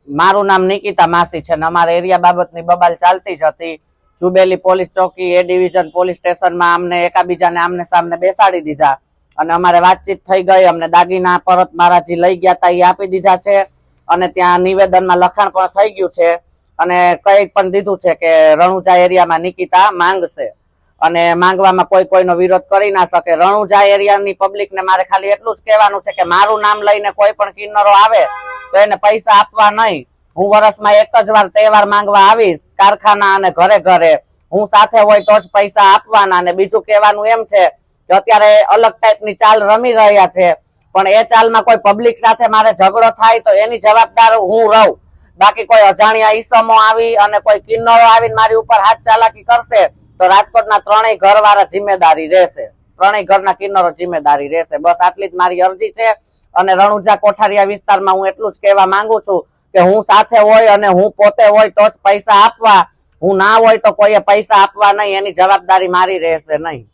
મારું નામ નિકિતા માસી છે ને અમારા એરિયા બાબતની બબાલ ચાલતી જ હતી. જુબેલી પોલીસ ચોકી એ ડિવિઝન પોલીસ સ્ટેશનમાં અમને એકાબીજાને આમને સામને બેસાડી દીધા અને અમારે વાતચીત થઈ ગઈ. અમને દાગીના પરત મારા જે લઈ ગયા હતા એ આપી દીધા છે અને ત્યાં નિવેદનમાં લખાણ પણ થઈ ગયું છે અને કઈ પણ દીધું છે કે રણુજા એરિયામાં નિકિતા માંગશે અને માંગવામાં કોઈ કોઈનો વિરોધ કરી ના શકે. રણુજા એરિયાની પબ્લિકને મારે ખાલી એટલું જ કહેવાનું છે કે મારું નામ લઈને કોઈ પણ કિન્નરો આવે તો એને પૈસા આપવા નહીં. હું વર્ષમાં એક જ વાર તહેવાર માંગવા આવીશ કારખાના અને ઘરે ઘરે. હું સાથે હોય તો જ પૈસા આપવાના. અને બીજું કહેવાનું એમ છે કે અત્યારે અલગ ટાઈપની ચાલ રમી રહ્યા છે પણ એ ચાલમાં કોઈ પબ્લિક સાથે મારે ઝઘડો થાય તો એની જવાબદાર હું રહું. બાકી કોઈ અજાણ્યા ઈસમો આવી અને કોઈ કિન્નરો આવીને મારી ઉપર હાથ ચાલાકી કરશે તો રાજકોટના ત્રણેય ઘરવાળા જિમ્મેદારી રહેશે. ત્રણેય ઘરના કિન્નરો જિમ્મેદારી રહેશે. બસ આટલી જ મારી અરજી છે. અને રણુજા કોઠારિયા વિસ્તારમાં હું એટલું જ કહેવા માંગુ છું કે હું સાથે હોય અને હું પોતે હોય તો જ પૈસા આપવા. હું ના હોય તો કોઈએ પૈસા આપવા નહીં. એની જવાબદારી મારી રહેશે નહીં.